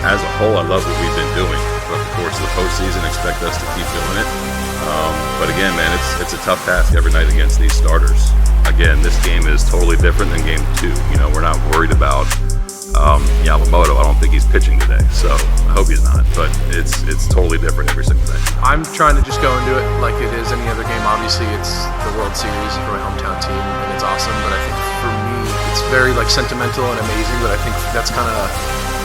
as a whole, I love what we've been doing throughout the course of the postseason. Expect us to keep doing it. But again, man, it's a tough task every night against these starters. Again, this game is totally different than game 2. We're not worried about Yamamoto. I don't think he's pitching today, so I hope he's not. But it's totally different every single day. I'm trying to just go into it like it is any other game. Obviously, it's the World Series for my hometown team, and it's awesome. But I think for me, it's very sentimental and amazing. But I think that's kind of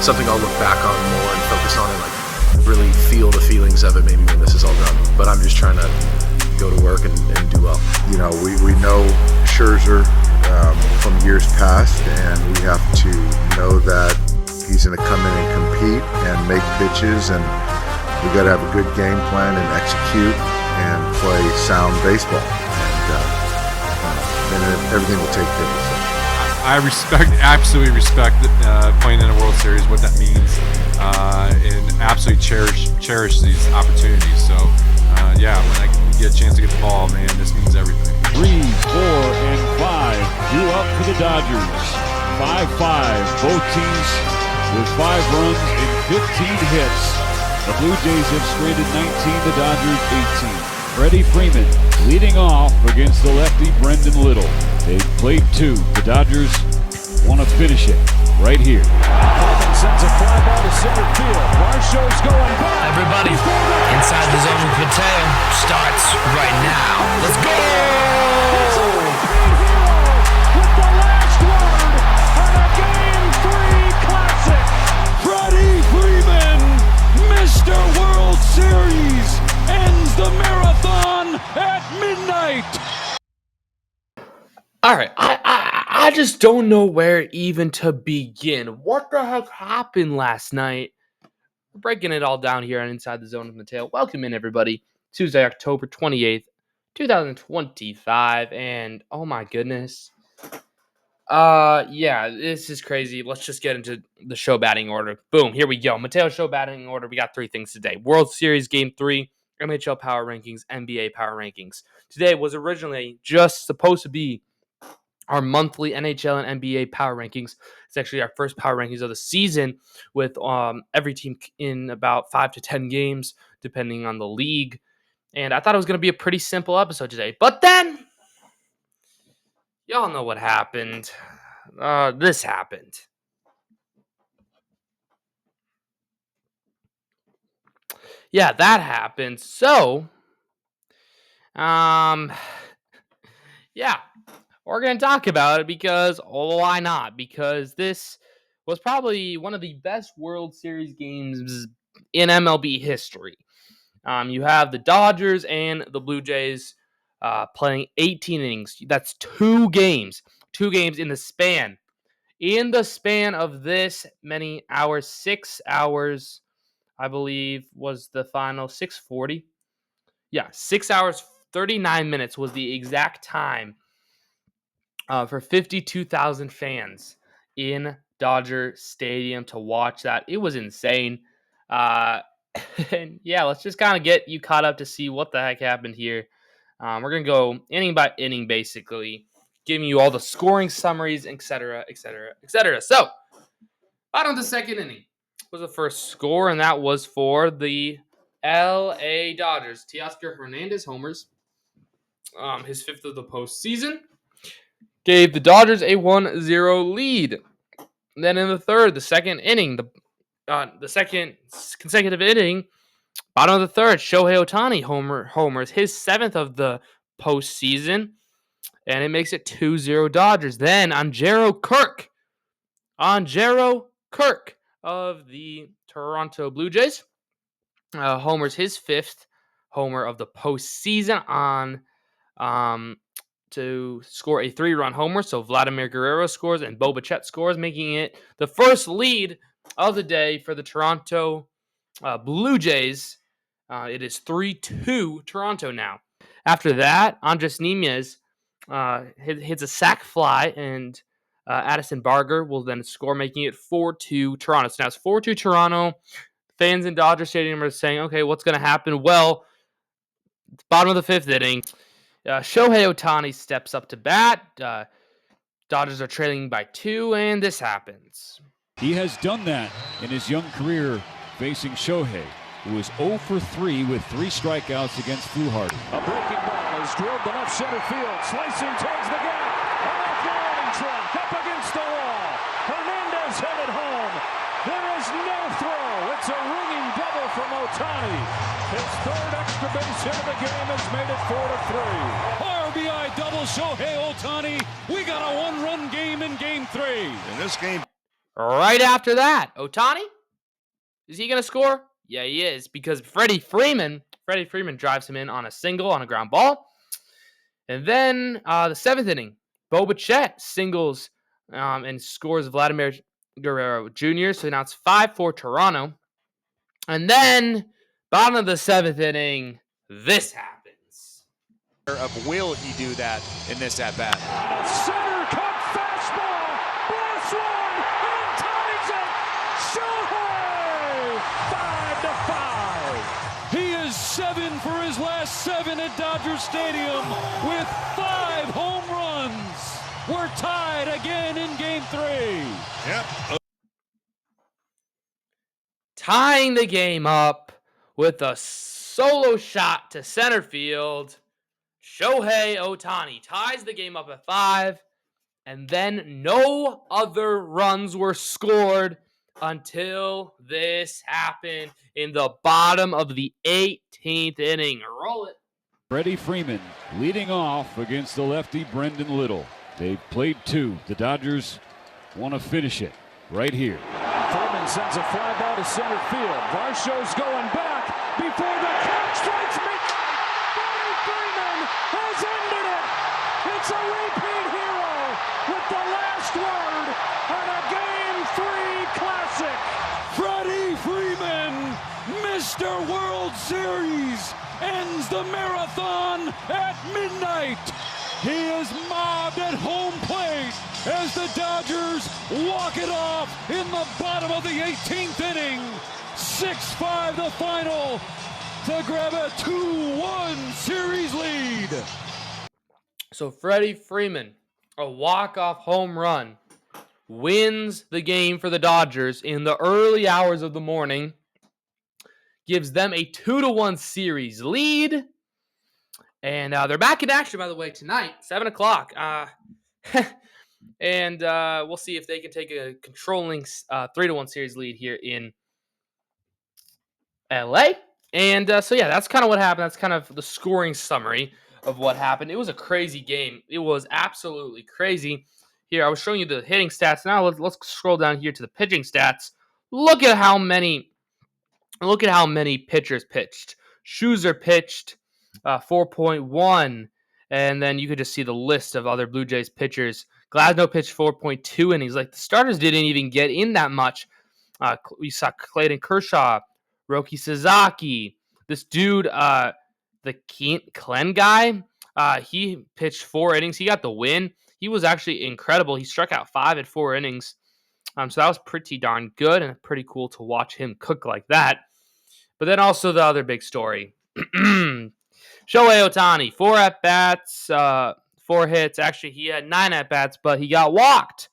something I'll look back on more and focus on and really feel the feelings of it maybe when this is all done. But I'm just trying to go to work and do well. We know Scherzer from years past, and we have to know that he's going to come in and compete and make pitches, and we got to have a good game plan and execute and play sound baseball, and then everything will take care of itself. I absolutely respect playing in a World Series, what that means, and absolutely cherish these opportunities. So, when I get a chance to get the ball, man, this means everything. 3, 4, and 5 due up for the Dodgers. 5-5, both teams with 5 runs and 15 hits. The Blue Jays have stranded 19, the Dodgers 18. Freddie Freeman leading off against the lefty Brendan Little. They've played 2. The Dodgers want to finish it right here. Hoffman sends a fly ball to center field. Varsho's going by. Everybody, Inside the Zone with Mateo starts right now. Let's go! It's a repeat hero with the last word on a Game 3 classic. Freddie Freeman, Mr. World Series, ends the marathon at midnight. All right, I just don't know where even to begin. What the heck happened last night? We're breaking it all down here on Inside the Zone with Mateo. Welcome in, everybody. Tuesday, October 28th, 2025, and oh my goodness. This is crazy. Let's just get into the show batting order. Boom, here we go. Mateo show batting order. We got 3 things today. World Series Game 3, NHL Power Rankings, NBA Power Rankings. Today was originally just supposed to be our monthly NHL and NBA Power Rankings. It's actually our first Power Rankings of the season with every team in about 5 to 10 games, depending on the league. And I thought it was going to be a pretty simple episode today. But then, y'all know what happened. This happened. Yeah, that happened. So, we're going to talk about it because, why not? Because this was probably one of the best World Series games in MLB history. You have the Dodgers and the Blue Jays playing 18 innings. That's 2 games. 2 games in the span. In the span of this many hours, 6 hours, I believe, was the final 6:40. Yeah, 6 hours, 39 minutes was the exact time for 52,000 fans in Dodger Stadium to watch that. It was insane. And let's just kind of get you caught up to see what the heck happened here. We're going to go inning by inning, basically, giving you all the scoring summaries, etc., etc., etc. So, bottom of the second inning was the first score, and that was for the L.A. Dodgers. Teoscar Hernandez homers, his 5th of the postseason, gave the Dodgers a 1-0 lead. Then in the third, the second inning, the second consecutive inning, bottom of the third, Shohei Ohtani homers, his 7th of the postseason, and it makes it 2-0 Dodgers. Then Angelo Kirk of the Toronto Blue Jays homers his 5th homer of the postseason to score a 3-run homer. So Vladimir Guerrero scores and Bo Bichette scores, making it the first lead of the day for the Toronto Blue Jays. It is 3-2 Toronto now. After that, Andres Nimes hits a sac fly, and Addison Barger will then score, making it 4-2 Toronto. So now it's 4-2 Toronto. Fans in Dodger Stadium are saying, okay, what's going to happen? Well, bottom of the 5th inning, Shohei Ohtani steps up to bat. Dodgers are trailing by 2, and this happens. He has done that in his young career facing Shohei, who is 0 for 3 with 3 strikeouts against Fluharty. A breaking ball is drilled to left center field, slicing towards the gap. An off-the-running track up against the wall. Hernandez headed home. There is no throw. It's a ringing double from Ohtani. His third extra base hit of the game has made it 4-3. RBI double Shohei Ohtani. We got a 1-run game in Game 3. In this game, Right after that, Ohtani, is he going to score? Yeah, he is, because Freddie Freeman drives him in on a single on a ground ball. And then the 7th inning, Bo Bichette singles and scores Vladimir Guerrero Jr. So now it's 5-4 Toronto. And then, bottom of the 7th inning, this happens. Of will he do that in this at-bat? Center cut fastball. Blast one. And ties it. Shohei. 5-5. He is 7 for his last 7 at Dodger Stadium with 5 home runs. We're tied again in Game 3. yep. Tying the game up with a solo shot to center field. Shohei Ohtani ties the game up at 5. And then no other runs were scored until this happened in the bottom of the 18th inning. Roll it. Freddie Freeman leading off against the lefty Brendan Little. They've played 2. The Dodgers want to finish it right here. Freeman sends a fly ball to center field. Varsho's going back before the catch strikes me. Freddie Freeman has ended it. It's a repeat hero with the last word on a Game 3 classic. Freddie Freeman, Mr. World Series, ends the marathon at midnight. He is mobbed at home plate as the Dodgers walk it off in the bottom of the 18th inning. 6-5 the final to grab a 2-1 series lead. So Freddie Freeman, a walk-off home run, wins the game for the Dodgers in the early hours of the morning, gives them a 2-1 series lead. And they're back in action, by the way, tonight, 7 o'clock. And we'll see if they can take a controlling 3-1 series lead here in LA. And so, yeah, that's kind of what happened. That's kind of the scoring summary of what happened. It was a crazy game. It was absolutely crazy. Here, I was showing you the hitting stats. Now let's scroll down here to the pitching stats. Look at how many pitchers pitched. Schuster pitched 4.1, and then you could just see the list of other Blue Jays pitchers. Glasnow pitched 4.2 innings. Like, the starters didn't even get in that much. We saw Clayton Kershaw, Roki Sasaki, this dude, the Klen guy. He pitched 4 innings. He got the win. He was actually incredible. He struck out 5 at 4 innings. So that was pretty darn good and pretty cool to watch him cook like that. But then also the other big story. Shohei Ohtani, 4 at-bats, 4 hits. Actually, he had 9 at-bats, but he got walked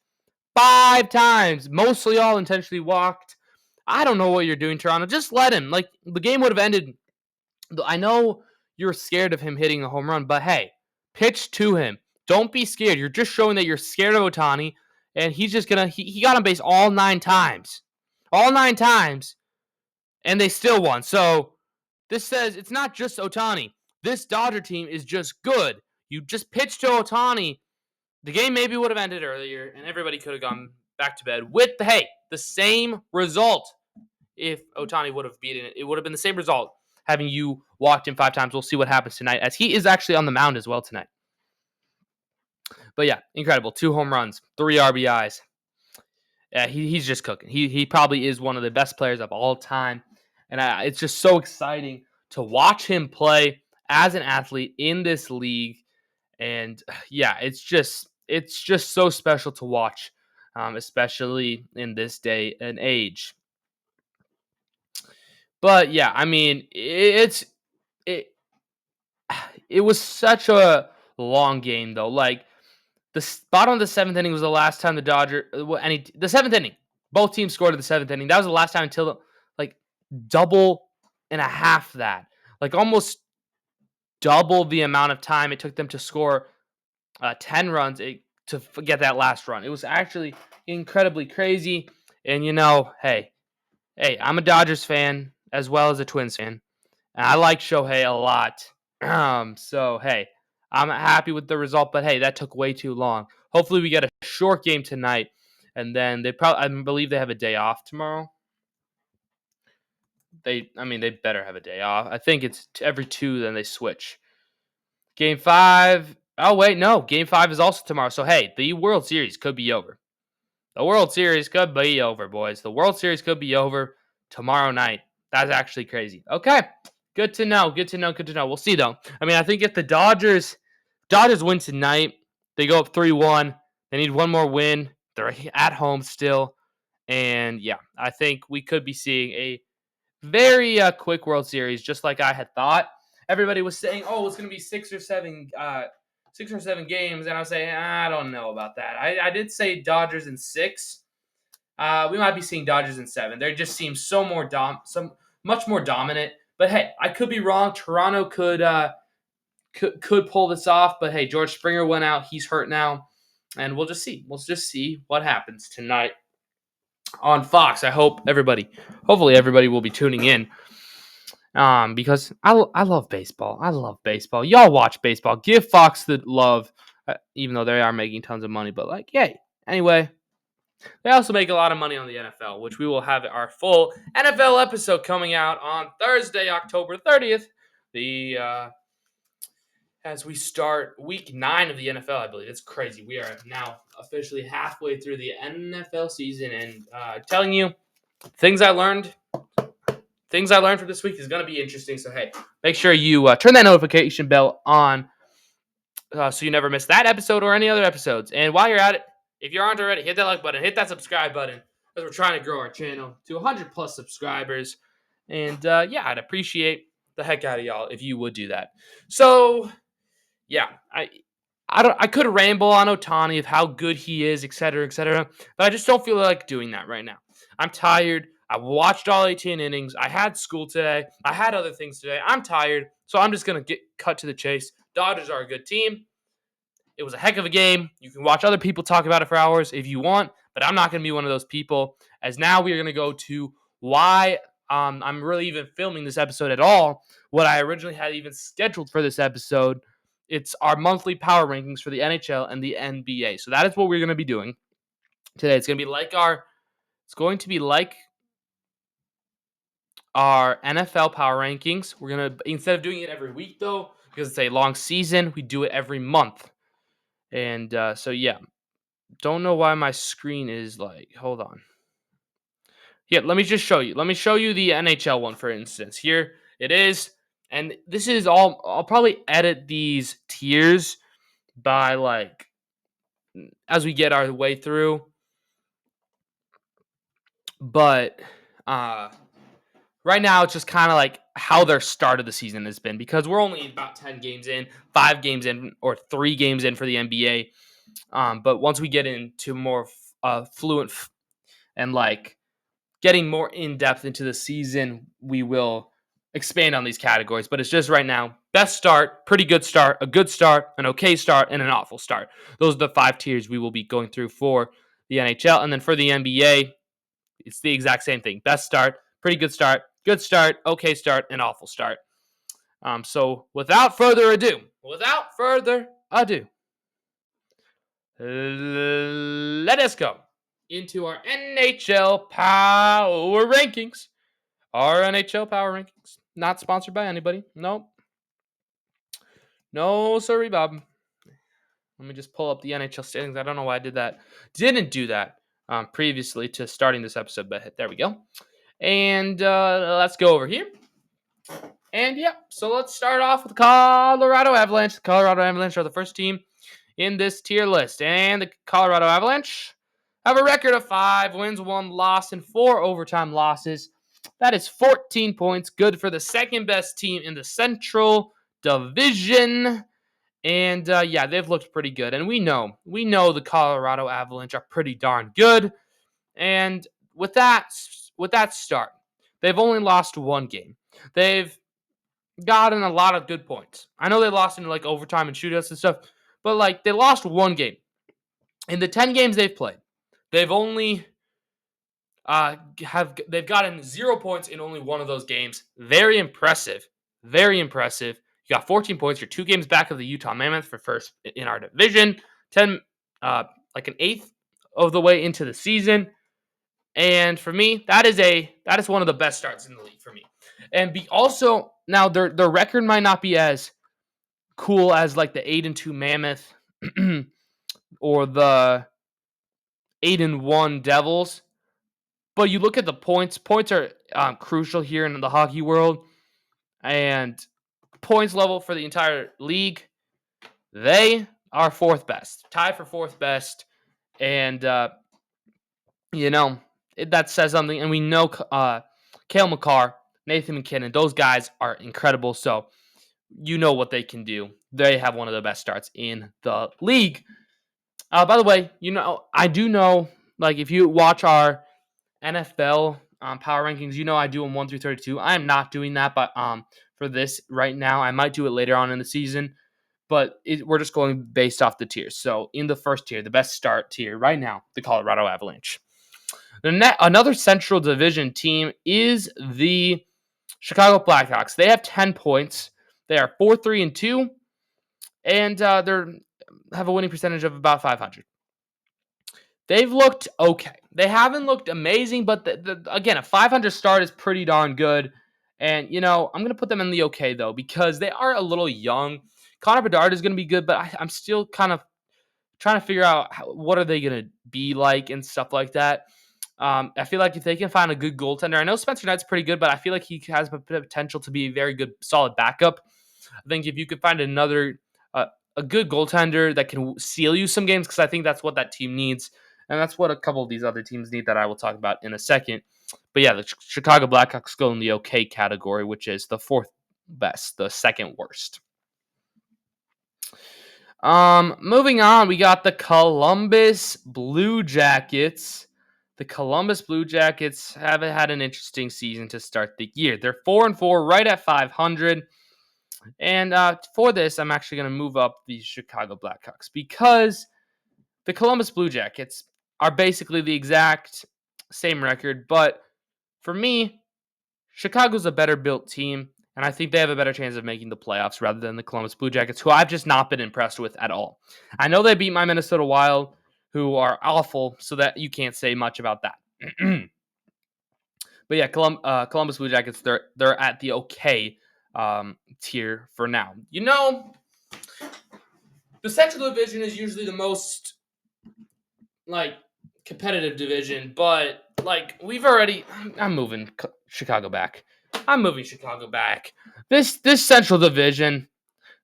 5 times. Mostly all intentionally walked. I don't know what you're doing, Toronto. Just let him. Like, the game would have ended. I know you're scared of him hitting a home run, but hey, pitch to him. Don't be scared. You're just showing that you're scared of Ohtani, and he's just going to... He got on base all 9 times. All 9 times, and they still won. So this says it's not just Ohtani. This Dodger team is just good. You just pitched to Ohtani. The game maybe would have ended earlier, and everybody could have gone back to bed with, the same result. If Ohtani would have beaten it, it would have been the same result having you walked him 5 times. We'll see what happens tonight, as he is actually on the mound as well tonight. But yeah, incredible. 2 home runs, 3 RBIs. Yeah, he's just cooking. He probably is one of the best players of all time. And it's just so exciting to watch him play as an athlete in this league. And yeah, it's just so special to watch, especially in this day and age. But yeah, I mean, it was such a long game though. Like, the bottom of the 7th inning was the last time the 7th inning Both teams scored in the 7th inning. That was the last time until like double and a half that. Like almost double the amount of time it took them to score 10 runs to get that last run. It was actually incredibly crazy. And hey, I'm a Dodgers fan as well as a Twins fan. And I like Shohei a lot. So, hey, I'm happy with the result. But, hey, that took way too long. Hopefully we get a short game tonight. And then I believe they have a day off tomorrow. They better have a day off. I think it's every 2, then they switch. Game 5. Oh, wait, no. Game 5 is also tomorrow. So, hey, the World Series could be over. The World Series could be over, boys. The World Series could be over tomorrow night. That's actually crazy. Okay. Good to know. Good to know. Good to know. We'll see, though. I think if the Dodgers win tonight, they go up 3-1. They need one more win. They're at home still. And, yeah, I think we could be seeing a very quick World Series, just like I had thought. Everybody was saying, oh, it's going to be 6 or 7 games. And I was saying, I don't know about that. I did say Dodgers in 6. We might be seeing Dodgers in 7. They just seem much more dominant. But hey, I could be wrong. Toronto could pull this off. But hey, George Springer went out. He's hurt now, and we'll just see. We'll just see what happens tonight on Fox. Hopefully everybody will be tuning in. Because I love baseball. I love baseball. Y'all watch baseball. Give Fox the love, even though they are making tons of money. But yay. Anyway. They also make a lot of money on the NFL, which we will have our full NFL episode coming out on Thursday, October 30th. As we start week 9 of the NFL, I believe. It's crazy. We are now officially halfway through the NFL season, and telling you, things I learned from this week is going to be interesting. So hey, make sure you turn that notification bell on so you never miss that episode or any other episodes. And while you're at it, if you aren't already, hit that like button, hit that subscribe button, because we're trying to grow our channel to 100 plus subscribers. And I'd appreciate the heck out of y'all if you would do that. So yeah, I could ramble on Ohtani of how good he is, et cetera, but I just don't feel like doing that right now. I'm tired. I watched all 18 innings. I had school today. I had other things today. I'm tired, so I'm just gonna get cut to the chase. Dodgers are a good team. It was a heck of a game. You can watch other people talk about it for hours if you want, but I'm not going to be one of those people. As now we are going to go to why I'm really even filming this episode at all. What I originally had even scheduled for this episode, it's our monthly power rankings for the NHL and the NBA. So that is what we're going to be doing today. It's going to be like our NFL power rankings. We're going to, instead of doing it every week though, because it's a long season, we do it every month. And don't know why my screen is hold on. Here, let me just show you. Let me show you the NHL one, for instance. Here it is. And this is all, I'll probably edit these tiers by as we get our way through. But right now it's just kind of how their start of the season has been, because we're only about 10 games in, 5 games in, or 3 games in for the NBA. But once we get into more fluent and getting more in depth into the season, we will expand on these categories. But it's just right now: best start, pretty good start, a good start, an okay start, and an awful start. Those are the 5 tiers we will be going through for the NHL. And then for the NBA, it's the exact same thing: best start, pretty good start, okay start, and awful start. So without further ado, let us go into our NHL Power Rankings. Our NHL Power Rankings. Not sponsored by anybody. Nope. No, sorry, Bob. Let me just pull up the NHL standings. I don't know why I didn't do that previously to starting this episode, but there we go. And let's go over here. And so let's start off with the Colorado Avalanche. The Colorado Avalanche are the first team in this tier list. And the Colorado Avalanche have a record of 5 wins, 1 loss, and 4 overtime losses. That is 14 points. Good for the second best team in the Central Division. And they've looked pretty good. And we know the Colorado Avalanche are pretty darn good. And with that start, they've only lost one game. They've gotten a lot of good points. I know they lost in like overtime and shootouts and stuff, but like they lost one game. In the 10 games they've played, they've only they've gotten 0 points in only one of those games. Very impressive. Very impressive. You got 14 points. You're 2 games back of the Utah Mammoth for first in our division. 10 like an eighth of the way into the season. And for me, that is one of the best starts in the league for me. And also now their record might not be as cool as like the 8-2 Mammoth or the 8-1 Devils. But you look at the points. Points are crucial here in the hockey world. And points level for the entire league, they are 4th best. Tied for 4th best. And, that says something. And we know Cale Makar, Nathan McKinnon, those guys are incredible. So you know what they can do. They have one of the best starts in the league. By the way, I do know, like, if you watch our NFL power rankings, I do them 1 through 32. I am not doing that, but for this right now, I might do it later on in the season. But we're just going based off the tiers. So in the first tier, the best start tier right now, the Colorado Avalanche. Another Central Division team is the Chicago Blackhawks. They have 10 points. They are 4-3-2, and they have a winning percentage of about .500. They've looked okay. They haven't looked amazing, but again, a .500 start is pretty darn good. And, I'm going to put them in the okay, though, because they are a little young. Connor Bedard is going to be good, but I'm still kind of trying to figure out what are they going to be like and stuff like that. I feel like if they can find a good goaltender, I know Spencer Knight's pretty good, but I feel like he has the potential to be a very good, solid backup. I think if you could find another, a good goaltender that can seal you some games, because I think that's what that team needs. And that's what a couple of these other teams need that I will talk about in a second. But yeah, the Chicago Blackhawks go in the okay category, which is the 4th best, the 2nd worst. Moving on, we got the Columbus Blue Jackets. The Columbus Blue Jackets have had an interesting season to start the year. They're 4-4, right at .500. And for this, I'm actually going to move up the Chicago Blackhawks because the Columbus Blue Jackets are basically the exact same record. But for me, Chicago's a better built team, and I think they have a better chance of making the playoffs rather than the Columbus Blue Jackets, who I've just not been impressed with at all. I know they beat my Minnesota Wild, who are awful, so that you can't say much about that. But yeah, Columbus Blue Jackets, they're at the okay tier for now. The Central Division is usually the most competitive division, but I'm moving Chicago back. I'm moving Chicago back. This Central Division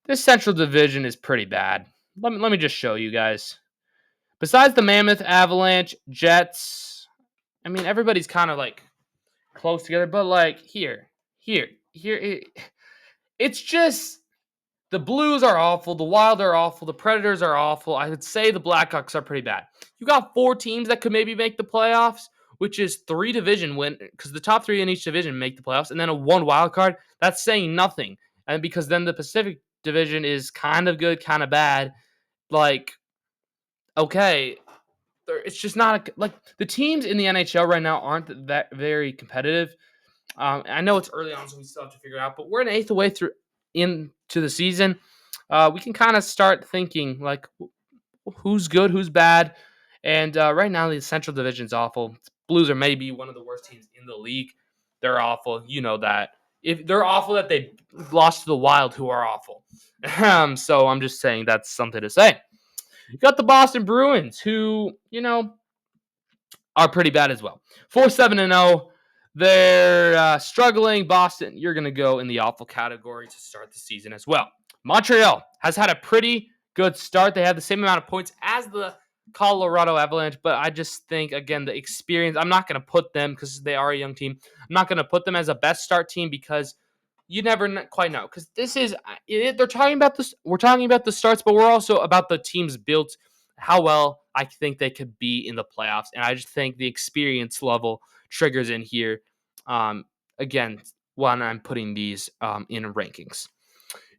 is pretty bad. Let me just show you guys. Besides the Mammoth, Avalanche, Jets, I mean everybody's kind of close together, but here, it's just the Blues are awful, the Wild are awful, the Predators are awful. I would say the Blackhawks are pretty bad. You got 4 teams that could maybe make the playoffs, which is 3 division win, because the top 3 in each division make the playoffs, and then a 1 wild card. That's saying nothing, and because then the Pacific Division is kind of good, kind of bad. Okay, it's just not the teams in the NHL right now aren't that very competitive. I know it's early on, so we still have to figure it out, but we're an eighth away through into the season. We can kind of start thinking who's good, who's bad, and right now the Central Division's awful. Blues are maybe one of the worst teams in the league. They're awful. You know that. If they're awful, that they lost to the Wild, who are awful. So I'm just saying that's something to say. You got the Boston Bruins, who are pretty bad as well. 4-7-0. They're struggling. Boston, you're going to go in the awful category to start the season as well. Montreal has had a pretty good start. They have the same amount of points as the Colorado Avalanche, but I just think, again, the experience, I'm not going to put them, because they are a young team, I'm not going to put them as a best start team because you never quite know. Because they're talking about this, we're talking about the starts, but we're also about the teams built, how well I think they could be in the playoffs. And I just think the experience level triggers in here. Again, when I'm putting these in rankings.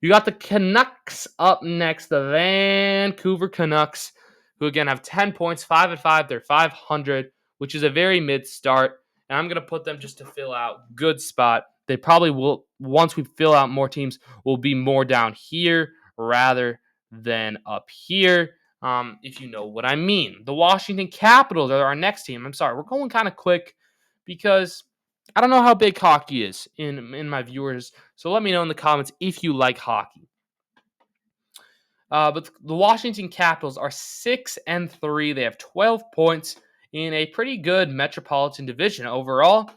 You got the Canucks up next, the Vancouver Canucks, who again have 10 points, 5-5. They're 500, which is a very mid start. And I'm going to put them just to fill out. Good spot. They probably will, once we fill out more teams, will be more down here rather than up here, if you know what I mean. The Washington Capitals are our next team. I'm sorry, we're going kind of quick because I don't know how big hockey is in my viewers, so let me know in the comments if you like hockey. But the Washington Capitals are 6-3. They have 12 points in a pretty good Metropolitan Division overall.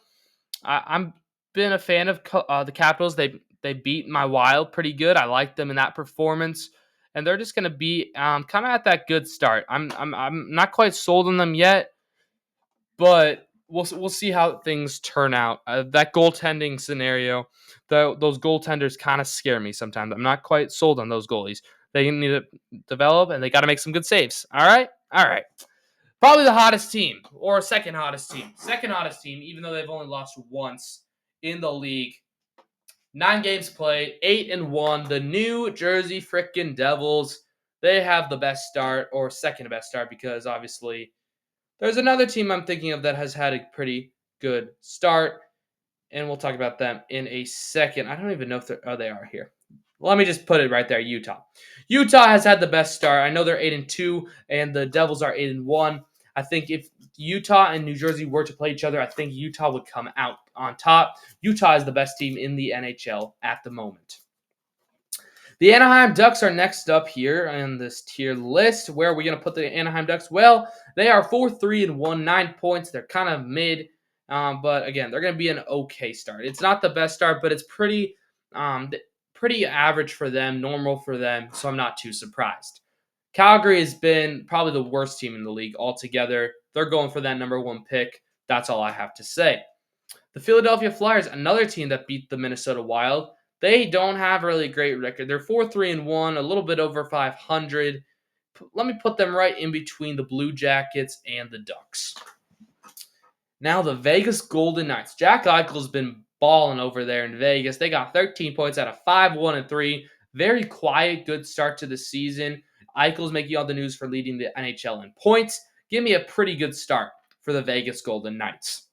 I'm been a fan of the Capitals. They beat my Wild pretty good. I like them in that performance, and they're just going to be kind of at that good start. I'm not quite sold on them yet, but we'll see how things turn out. That goaltending scenario, those goaltenders kind of scare me sometimes. I'm not quite sold on those goalies. They need to develop, and they got to make some good saves. All right. Probably the hottest team, or second hottest team. Second hottest team, even though they've only lost once in the league. 9 games played, 8-1. The New Jersey freaking Devils. They have the best start, or second best start, because obviously there's another team I'm thinking of that has had a pretty good start, and we'll talk about them in a second. I don't even know if they are here. Let me just put it right there, Utah. Utah has had the best start. I know they're 8-2, and the Devils are 8-1. I think if Utah and New Jersey were to play each other, I think Utah would come out on top. Utah is the best team in the NHL at the moment. The Anaheim Ducks are next up here on this tier list. Where are we going to put the Anaheim Ducks? Well, they are 4-3-1, 9 points. They're kind of mid, but again, they're going to be an okay start. It's not the best start, but it's pretty average for them, normal for them, so I'm not too surprised. Calgary has been probably the worst team in the league altogether. They're going for that number 1 pick. That's all I have to say. The Philadelphia Flyers, another team that beat the Minnesota Wild. They don't have a really great record. They're 4-3-1, a little bit over 500. Let me put them right in between the Blue Jackets and the Ducks. Now the Vegas Golden Knights. Jack Eichel's been balling over there in Vegas. They got 13 points out of 5-1-3. Very quiet, good start to the season. Eichel's making all the news for leading the NHL in points. Give me a pretty good start for the Vegas Golden Knights.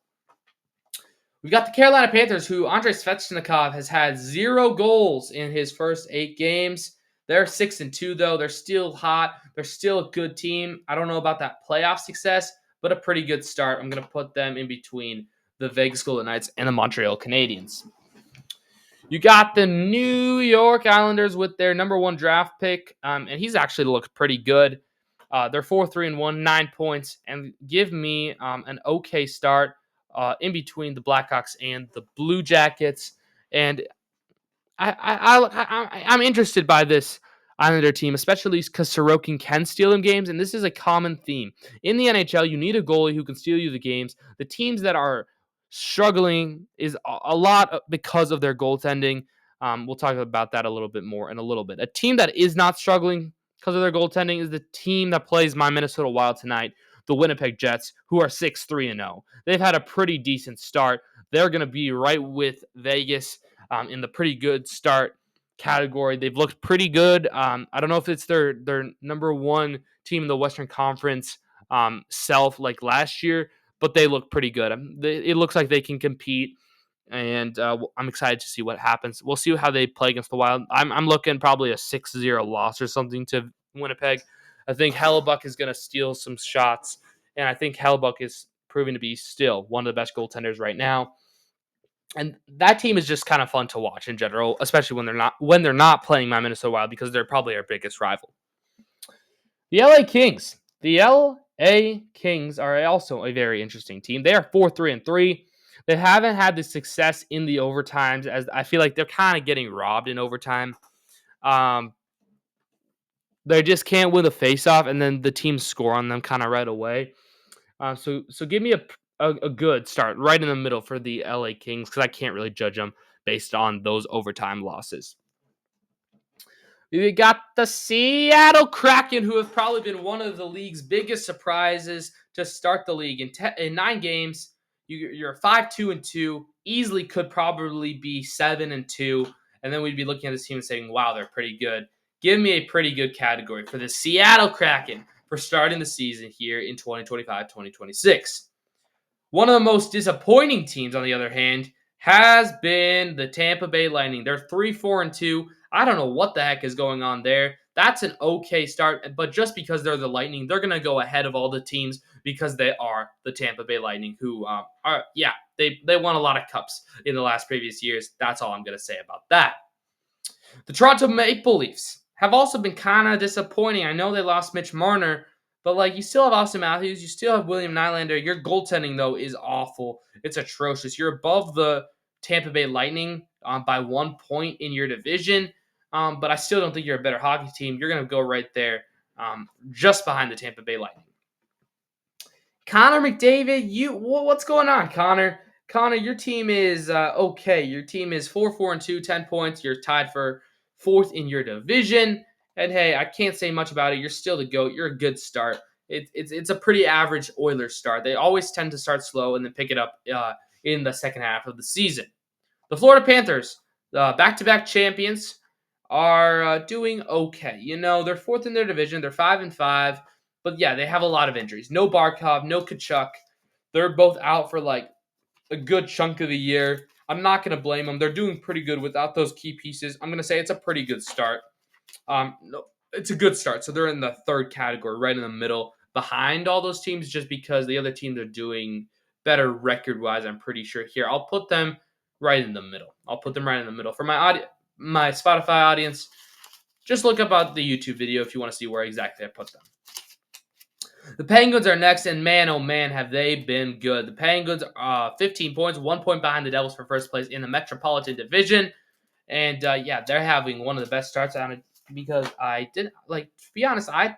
We've got the Carolina Panthers, who Andrei Svechnikov has had 0 goals in his first 8 games. They're 6-2, though. They're still hot. They're still a good team. I don't know about that playoff success, but a pretty good start. I'm going to put them in between the Vegas Golden Knights and the Montreal Canadiens. You got the New York Islanders with their number 1 draft pick, and he's actually looked pretty good. They're 4-3-1, 9 points, and give me an okay start in between the Blackhawks and the Blue Jackets. And I'm interested by this Islander team, especially because Sorokin can steal them games, and this is a common theme. In the NHL, you need a goalie who can steal you the games. The teams that are struggling is a lot because of their goaltending. We'll talk about that a little bit more in a little bit. A team that is not struggling because of their goaltending is the team that plays my Minnesota Wild tonight, the Winnipeg Jets, who are 6-3-0. They've had a pretty decent start. They're going to be right with Vegas in the pretty good start category. They've looked pretty good. I don't know if it's their number 1 team in the Western Conference like last year, but they look pretty good. It looks like they can compete, and I'm excited to see what happens. We'll see how they play against the Wild. I'm looking probably a 6-0 loss or something to Winnipeg. I think Hellebuck is going to steal some shots, and I think Hellebuck is proving to be still one of the best goaltenders right now. And that team is just kind of fun to watch in general, especially when they're not playing my Minnesota Wild, because they're probably our biggest rival. The LA Kings. The LA Kings are also a very interesting team. They are 4-3-3. They haven't had the success in the overtimes, as I feel like they're kind of getting robbed in overtime. They just can't win the faceoff, and then the teams score on them kind of right away. So give me a good start right in the middle for the LA Kings, because I can't really judge them based on those overtime losses. We got the Seattle Kraken, who have probably been one of the league's biggest surprises to start the league. In 9 games, you're 5-2-2. Easily could probably be 7-2, and then we'd be looking at this team and saying, "Wow, they're pretty good." Give me a pretty good category for the Seattle Kraken for starting the season here in 2025-2026. One of the most disappointing teams, on the other hand, has been the Tampa Bay Lightning. They're 3-4-2. I don't know what the heck is going on there. That's an okay start, but just because they're the Lightning, they're going to go ahead of all the teams because they are the Tampa Bay Lightning, who they won a lot of cups in the last previous years. That's all I'm going to say about that. The Toronto Maple Leafs have also been kind of disappointing. I know they lost Mitch Marner, but you still have Austin Matthews, you still have William Nylander. Your goaltending though is awful. It's atrocious. You're above the Tampa Bay Lightning by 1 point in your division, but I still don't think you're a better hockey team. You're going to go right there, just behind the Tampa Bay Lightning. Connor McDavid, what's going on, Connor? Connor, your team is okay. Your team is 4-4-2, 10 points. You're tied for 4th in your division. And hey, I can't say much about it. You're still the GOAT. You're a good start. It's a pretty average Oilers start. They always tend to start slow and then pick it up in the second half of the season. The Florida Panthers, back-to-back champions, are doing okay. They're 4th in their division. They're 5-5. But yeah, they have a lot of injuries. No Barkov, no Kachuk. They're both out for a good chunk of the year. I'm not going to blame them. They're doing pretty good without those key pieces. I'm going to say it's a pretty good start. No, it's a good start. So they're in the 3rd category, right in the middle, behind all those teams, just because the other teams are doing better record-wise, I'm pretty sure. Here, I'll put them right in the middle. For my Spotify audience, just look up the YouTube video if you want to see where exactly I put them. The Penguins are next, and man, oh man, have they been good. The Penguins are 15 points, 1 point behind the Devils for first place in the Metropolitan Division. And they're having one of the best starts on it because to be honest, I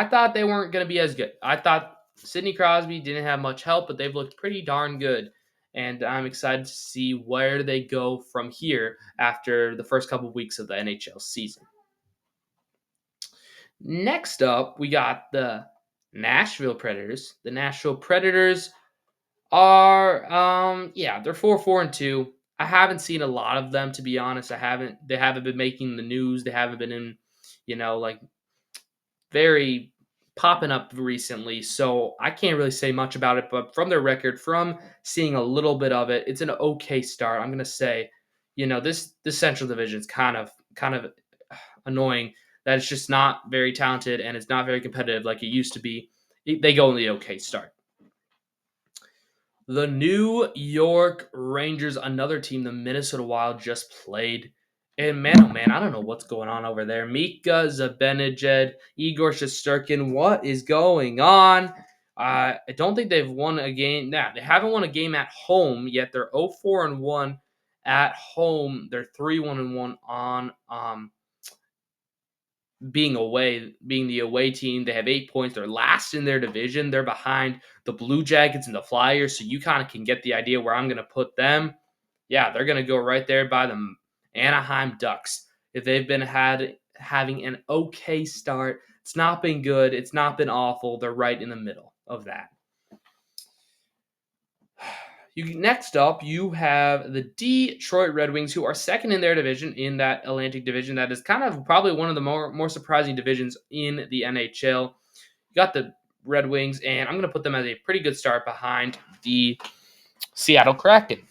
thought they weren't going to be as good. I thought Sidney Crosby didn't have much help, but they've looked pretty darn good. And I'm excited to see where they go from here after the first couple of weeks of the NHL season. Next up, we got the Nashville Predators. The Nashville Predators are, they're 4-4-2. I haven't seen a lot of them, to be honest. They haven't been making the news. They haven't been in, very popping up recently. So I can't really say much about it. But from their record, from seeing a little bit of it, it's an okay start. I'm gonna say, this Central Division is kind of annoying. That it's just not very talented and it's not very competitive like it used to be. They go in the okay start. The New York Rangers, another team the Minnesota Wild just played. And man, oh man, I don't know what's going on over there. Mika Zibanejad, Igor Shesterkin, what is going on? I don't think they've won a game. They haven't won a game at home yet. They're 0-4-1 at home. They're 3-1-1 on being the away team. They have 8 points. They're last in their division. They're behind the Blue Jackets and the Flyers, so you kind of can get the idea where I'm going to put them. Yeah, they're going to go right there by the Anaheim Ducks. If they've been having an okay start, it's not been good, it's not been awful, they're right in the middle of that. Next up, you have the Detroit Red Wings, who are 2nd in their division, in that Atlantic Division. That is kind of probably one of the more surprising divisions in the NHL. You got the Red Wings, and I'm going to put them as a pretty good start behind the Seattle Kraken.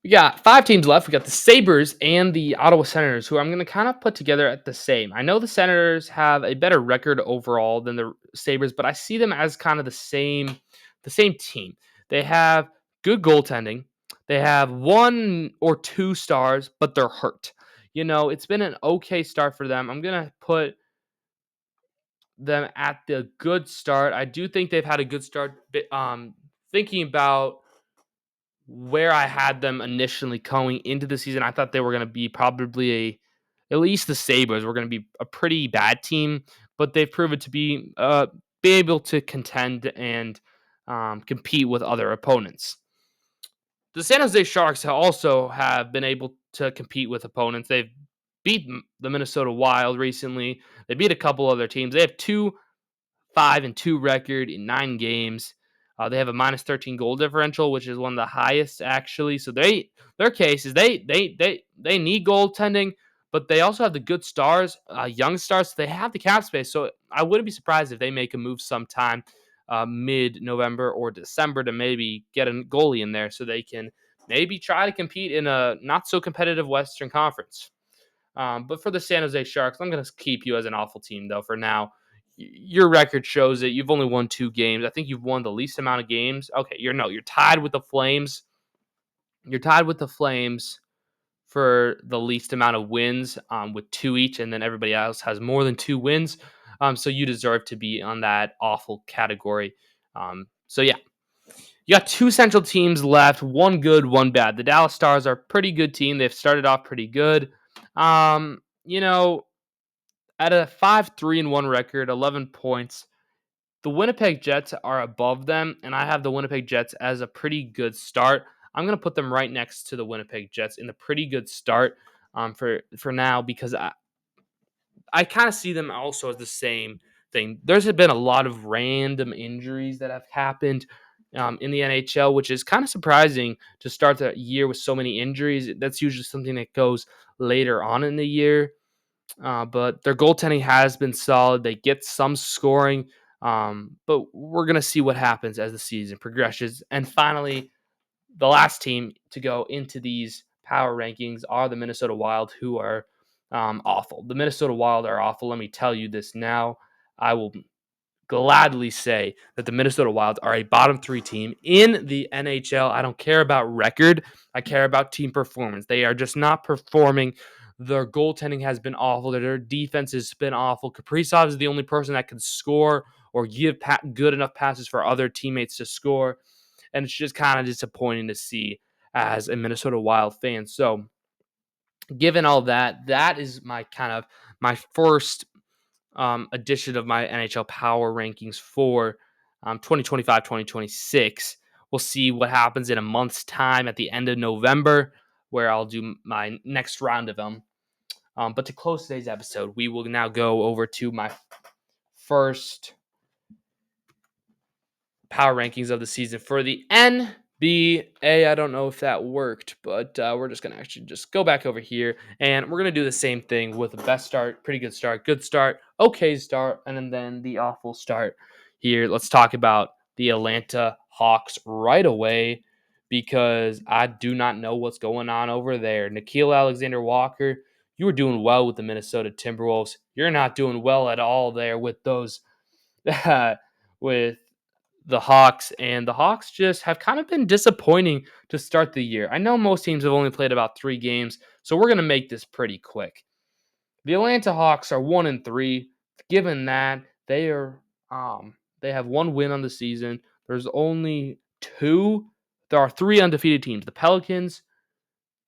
We got 5 teams left. We got the Sabres and the Ottawa Senators, who I'm going to kind of put together at the same. I know the Senators have a better record overall than the Sabres, but I see them as kind of the same team. They have good goaltending. They have 1 or 2 stars, but they're hurt. It's been an okay start for them. I'm going to put them at the good start. I do think they've had a good start. Thinking about where I had them initially going into the season, I thought they were going to be probably at least the Sabres were going to be a pretty bad team, but they've proven to be able to contend and compete with other opponents. The San Jose Sharks also have been able to compete with opponents. They've beat the Minnesota Wild recently. They beat a couple other teams. They have 2-5-2 record in 9 games. They have a minus 13 goal differential, which is one of the highest actually. So their case is they need goaltending, but they also have the good stars, young stars. So they have the cap space. So I wouldn't be surprised if they make a move sometime mid-November or December to maybe get a goalie in there so they can maybe try to compete in a not so competitive Western Conference. But for the San Jose Sharks, I'm going to keep you as an awful team though for now. Your record shows it. You've only won 2 games. I think you've won the least amount of games. Okay, you're tied with the Flames. You're tied with the Flames for the least amount of wins with 2 each, and then everybody else has more than 2 wins. So you deserve to be on that awful category. So yeah, you got 2 central teams left, 1 good, 1 bad. The Dallas Stars are a pretty good team. They've started off pretty good. You know, at a 5-3-1 record, 11 points, the Winnipeg Jets are above them, and I have the Winnipeg Jets as a pretty good start. I'm going to put them right next to the Winnipeg Jets in the pretty good start for now because I kind of see them also as the same thing. There's been a lot of random injuries that have happened in the NHL, which is kind of surprising to start the year with so many injuries. That's usually something that goes later on in the year. But their goaltending has been solid. They get some scoring, but we're going to see what happens as the season progresses. And finally, the last team to go into these power rankings are the Minnesota Wild, who are awful. The Minnesota Wild are awful. Let me tell you this now. I will gladly say that the Minnesota Wild are a bottom 3 team in the NHL. I don't care about record. I care about team performance. They are just not performing. Their goaltending has been awful. Their defense has been awful. Kaprizov is the only person that can score or give good enough passes for other teammates to score. And it's just kind of disappointing to see as a Minnesota Wild fan. So given all that, that is my first edition of my NHL Power Rankings for 2025-2026. We'll see what happens in a month's time at the end of November, where I'll do my next round of them. But to close today's episode, we will now go over to my first power rankings of the season for the NBA. I don't know if that worked, but we're just going to actually just go back over here, and we're going to do the same thing with the best start, pretty good start, okay start, and then the awful start here. Let's talk about the Atlanta Hawks right away because I do not know what's going on over there. Nickeil Alexander-Walker, you were doing well with the Minnesota Timberwolves. You're not doing well at all there with those with the Hawks, and the Hawks just have kind of been disappointing to start the year. I know most teams have only played about 3 games, so we're going to make this pretty quick. The Atlanta Hawks are 1-3. Given that, they have 1 win on the season. There are 3 undefeated teams. The Pelicans,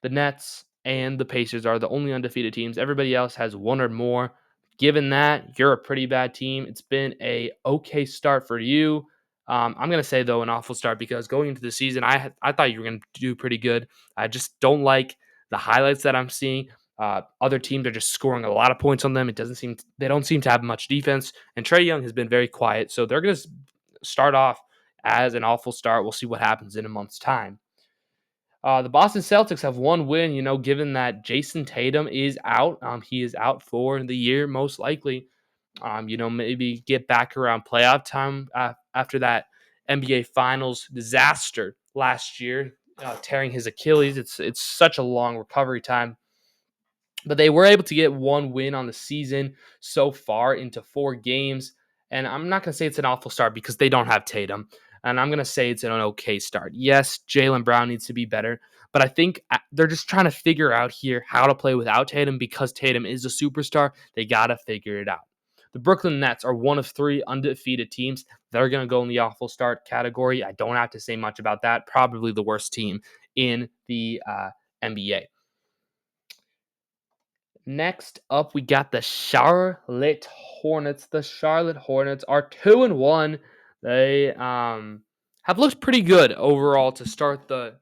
the Nets, and the Pacers are the only undefeated teams. Everybody else has 1 or more. Given that, you're a pretty bad team. It's been a okay start for you. I'm going to say, though, an awful start because going into the season, I thought you were going to do pretty good. I just don't like the highlights that I'm seeing. Other teams are just scoring a lot of points on them. They don't seem to have much defense, and Trae Young has been very quiet. So they're going to start off as an awful start. We'll see what happens in a month's time. The Boston Celtics have 1 win, given that Jason Tatum is out. He is out for the year, most likely. Maybe get back around playoff time after that NBA Finals disaster last year, tearing his Achilles. It's such a long recovery time. But they were able to get 1 win on the season so far into 4 games. And I'm not going to say it's an awful start because they don't have Tatum. And I'm going to say it's an okay start. Yes, Jaylen Brown needs to be better. But I think they're just trying to figure out here how to play without Tatum because Tatum is a superstar. They got to figure it out. The Brooklyn Nets are 1 of 3 undefeated teams. They're going to go in the awful start category. I don't have to say much about that. Probably the worst team in the NBA. Next up, we got the Charlotte Hornets. The Charlotte Hornets are 2-1. They have looked pretty good overall to start the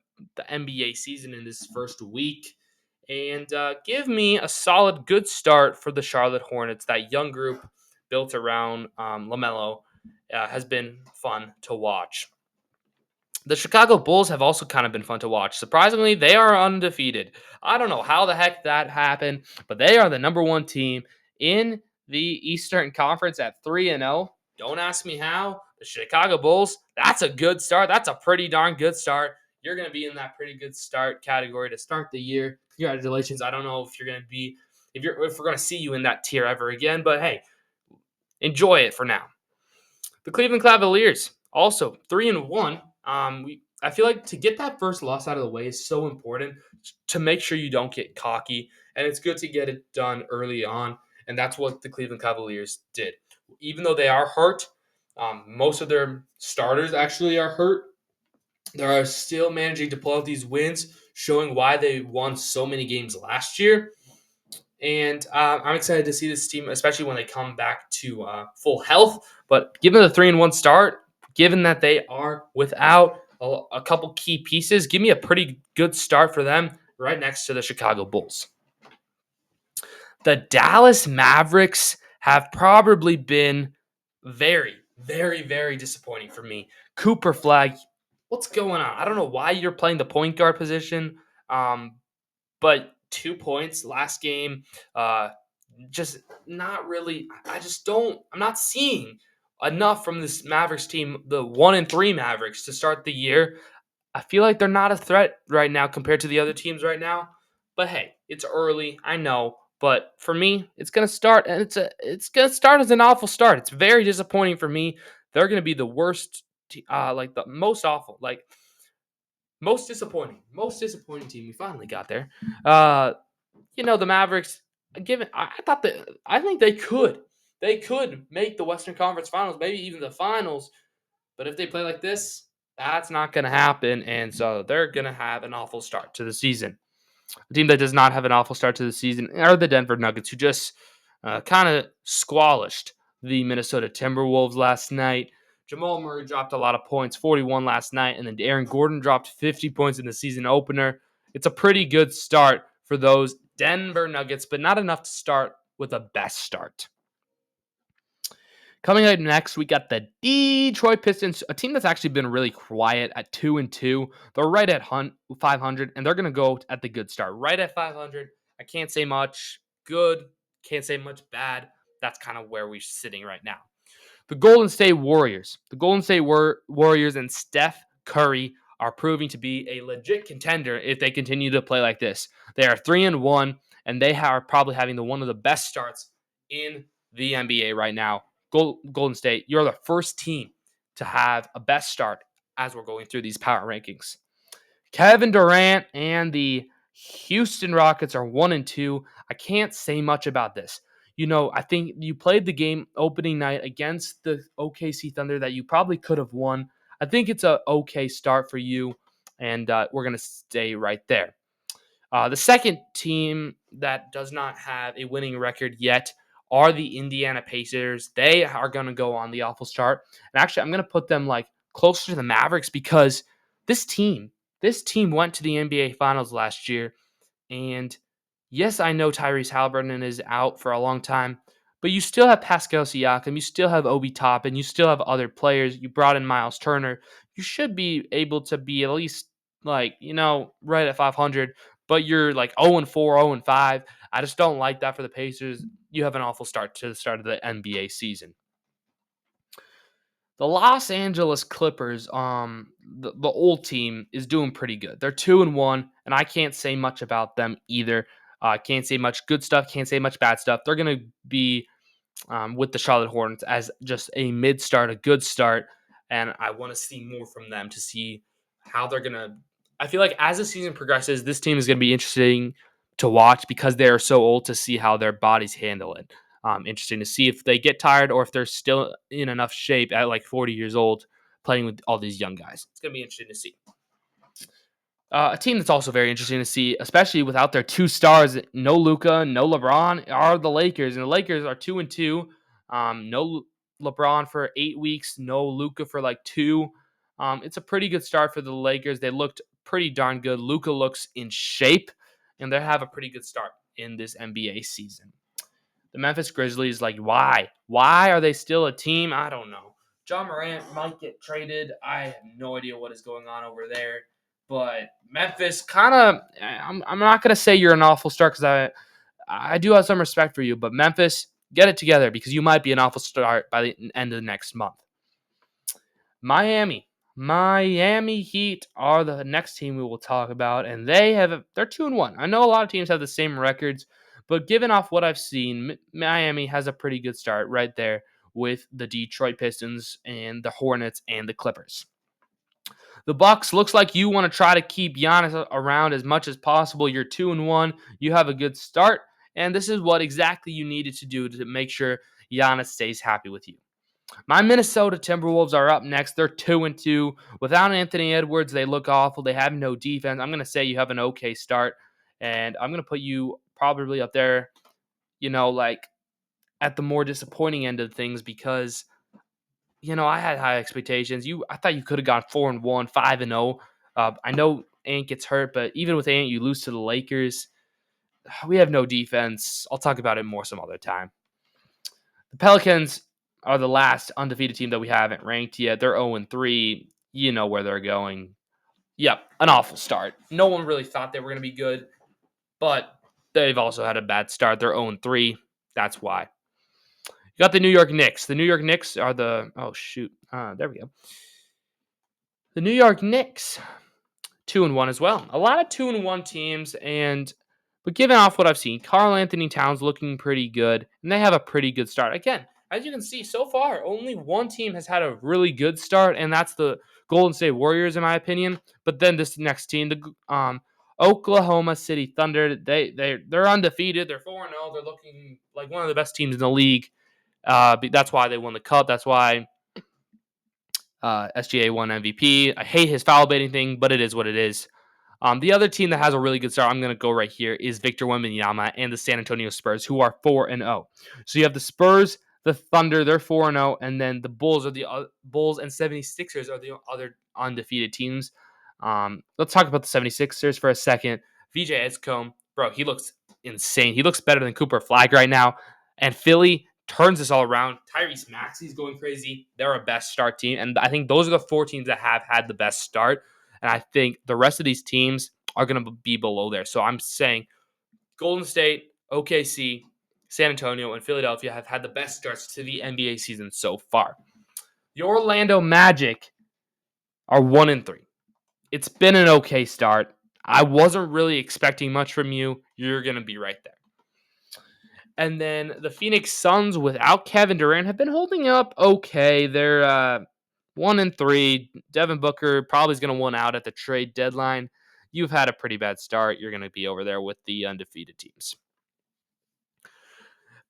NBA season in this first week. and give me a solid good start for the Charlotte Hornets. That young group built around LaMelo has been fun to watch. The Chicago Bulls have also kind of been fun to watch. Surprisingly, they are undefeated. I don't know how the heck that happened, but they are the number one team in the Eastern Conference at 3-0. Don't ask me how. The Chicago Bulls, that's a good start. That's a pretty darn good start. You're going to be in that pretty good start category to start the year. Congratulations. I don't know if you're going to be if we're going to see you in that tier ever again, but hey, enjoy it for now. The Cleveland Cavaliers, also 3-1. I feel like to get that first loss out of the way is so important to make sure you don't get cocky, and it's good to get it done early on, and that's what the Cleveland Cavaliers did. Even though they are hurt, most of their starters actually are hurt. They are still managing to pull out these wins, showing why they won so many games last year. And I'm excited to see this team, especially when they come back to full health. But given the 3-1 start, given that they are without a couple key pieces, give me a pretty good start for them right next to the Chicago Bulls. The Dallas Mavericks have probably been very, very, very disappointing for me. Cooper Flag, what's going on? I don't know why you're playing the point guard position, but 2 points last game. Just not really. I'm not seeing enough from this Mavericks team, the 1-3 Mavericks, to start the year. I feel like they're not a threat right now compared to the other teams right now. But hey, it's early, I know. But for me, it's gonna start, and it's gonna start as an awful start. It's very disappointing for me. They're gonna be the worst, like the most awful, like most disappointing team. We finally got there. The Mavericks. I think they could make the Western Conference Finals, maybe even the finals. But if they play like this, that's not going to happen, and so they're going to have an awful start to the season. A team that does not have an awful start to the season are the Denver Nuggets, who just kind of squashed the Minnesota Timberwolves last night. Jamal Murray dropped a lot of points, 41 last night, and then Aaron Gordon dropped 50 points in the season opener. It's a pretty good start for those Denver Nuggets, but not enough to start with a best start. Coming up next, we got the Detroit Pistons, a team that's actually been really quiet at 2-2. They're right at 500, and they're going to go at the good start. Right at 500. I can't say much good, can't say much bad. That's kind of where we're sitting right now. The Golden State Warriors. The Golden State Warriors and Steph Curry are proving to be a legit contender if they continue to play like this. They are 3-1, and they are probably having one of the best starts in the NBA right now. Golden State, you're the first team to have a best start as we're going through these power rankings. Kevin Durant and the Houston Rockets are 1-2. I can't say much about this. I think you played the game opening night against the OKC Thunder that you probably could have won. I think it's a okay start for you, and we're going to stay right there. The second team that does not have a winning record yet are the Indiana Pacers. They are going to go on the awful start. And actually, I'm going to put them closer to the Mavericks because this team went to the NBA Finals last year. And yes, I know Tyrese Halliburton is out for a long time, but you still have Pascal Siakam, you still have Obi Toppin, you still have other players. You brought in Miles Turner. You should be able to be at least right at 500, but you're 0-4, 0-5. I just don't like that for the Pacers. You have an awful start to the start of the NBA season. The Los Angeles Clippers, the old team, is doing pretty good. They're 2-1, and I can't say much about them either. Can't say much good stuff, can't say much bad stuff. They're going to be with the Charlotte Hornets as just a mid-start, a good start, and I want to see more from them to see how they're going to. I feel like as the season progresses, this team is going to be interesting to watch because they are so old, to see how their bodies handle it. Interesting to see if they get tired or if they're still in enough shape at 40 years old playing with all these young guys. It's going to be interesting to see. A team that's also very interesting to see, especially without their two stars, no Luka, no LeBron, are the Lakers. And the Lakers are 2-2. No LeBron for 8 weeks, no Luka for 2. It's a pretty good start for the Lakers. They looked pretty darn good. Luka looks in shape. and they have a pretty good start in this NBA season. The Memphis Grizzlies, like, why? Why are they still a team? I don't know. John Morant might get traded. I have no idea what is going on over there. But Memphis kind of, I'm not going to say you're an awful start because I do have some respect for you. But Memphis, get it together because you might be an awful start by the end of the next month. Miami Heat are the next team we will talk about, and they're 2-1. I know a lot of teams have the same records, but given off what I've seen, Miami has a pretty good start right there with the Detroit Pistons and the Hornets and the Clippers. The Bucks looks like you want to try to keep Giannis around as much as possible. You're 2-1. You have a good start, and this is what exactly you needed to do to make sure Giannis stays happy with you. My Minnesota Timberwolves are up next. They're 2-2. Without Anthony Edwards, they look awful. They have no defense. I'm going to say you have an okay start, and I'm going to put you probably up there, like at the more disappointing end of things because, I had high expectations. I thought you could have gone 4-1, 5-0. I know Ant gets hurt, but even with Ant, you lose to the Lakers. We have no defense. I'll talk about it more some other time. The Pelicans are the last undefeated team that we haven't ranked yet. They're 0-3. You know where they're going. Yep, an awful start. No one really thought they were going to be good, but they've also had a bad start. They're 0-3. That's why. You got the New York Knicks. The New York Knicks are the... Oh, shoot. There we go. The New York Knicks, 2-1 as well. A lot of 2-1 teams, but given off what I've seen, Karl Anthony Towns looking pretty good, and they have a pretty good start. Again, as you can see, so far, only one team has had a really good start, and that's the Golden State Warriors, in my opinion. But then this next team, the Oklahoma City Thunder, they're undefeated. They're 4-0. They're looking like one of the best teams in the league. That's why they won the cup. That's why SGA won MVP. I hate his foul baiting thing, but it is what it is. The other team that has a really good start, I'm going to go right here, is Victor Wembanyama and the San Antonio Spurs, who are 4-0. So you have the Spurs, the Thunder, they're 4-0, and then the Bulls and 76ers are the other undefeated teams. Let's talk about the 76ers for a second. VJ Edgecombe, bro, he looks insane. He looks better than Cooper Flag right now. And Philly turns this all around. Tyrese Maxey's going crazy. They're a best start team. And I think those are the four teams that have had the best start. And I think the rest of these teams are going to be below there. So I'm saying Golden State, OKC, San Antonio, and Philadelphia have had the best starts to the NBA season so far. The Orlando Magic are 1-3. It's been an okay start. I wasn't really expecting much from you. You're going to be right there. And then the Phoenix Suns without Kevin Durant have been holding up okay. They're 1-3. Devin Booker probably is going to win out at the trade deadline. You've had a pretty bad start. You're going to be over there with the undefeated teams.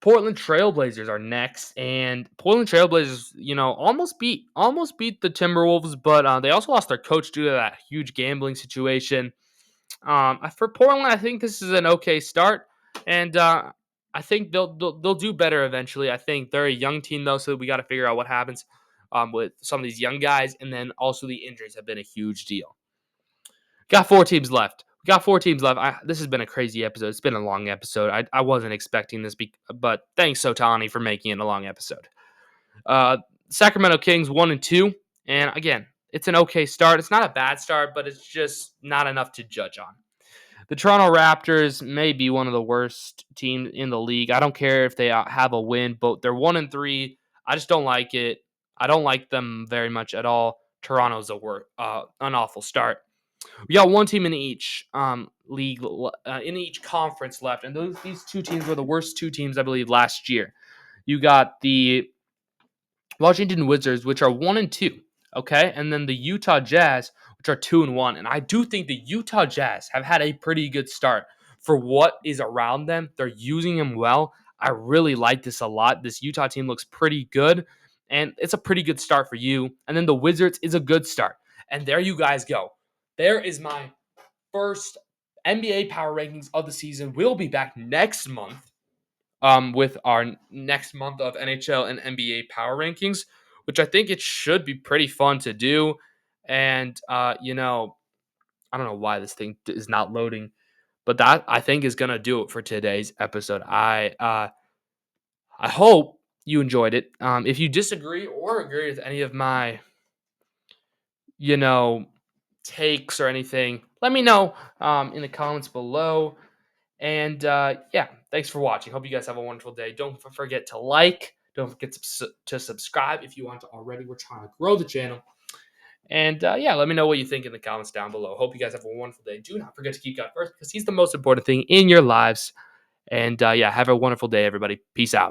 Portland Trailblazers are next, and Portland Trailblazers, almost beat the Timberwolves, but they also lost their coach due to that huge gambling situation. For Portland, I think this is an okay start, and I think they'll do better eventually. I think they're a young team though, so we got to figure out what happens with some of these young guys, and then also the injuries have been a huge deal. Got 4 teams left. This has been a crazy episode. It's been a long episode. I wasn't expecting this, but thanks, Sotani, for making it a long episode. Sacramento Kings 1-2, and again, it's an okay start. It's not a bad start, but it's just not enough to judge on. The Toronto Raptors may be one of the worst teams in the league. I don't care if they have a win, but they're 1-3. I just don't like it. I don't like them very much at all. Toronto's an awful start. We got one team in each league, in each conference left, and these two teams were the worst 2 teams, I believe, last year. You got the Washington Wizards, which are 1-2, okay, and then the Utah Jazz, which are 2-1. And I do think the Utah Jazz have had a pretty good start for what is around them. They're using them well. I really like this a lot. This Utah team looks pretty good, and it's a pretty good start for you. And then the Wizards is a good start. And there you guys go. There is my first NBA power rankings of the season. We'll be back next month with our next month of NHL and NBA power rankings, which I think it should be pretty fun to do. And, I don't know why this thing is not loading, But that, I think, is going to do it for today's episode. I hope you enjoyed it. If you disagree or agree with any of my, takes or anything, let me know in the comments below. And yeah, thanks for watching. Hope you guys have a wonderful day. Don't forget to like. Don't forget to subscribe if you want to already. We're trying to grow the channel. And yeah, let me know what you think in the comments down below. Hope you guys have a wonderful day. Do not forget to keep God first because He's the most important thing in your lives. And yeah, have a wonderful day, everybody. Peace out.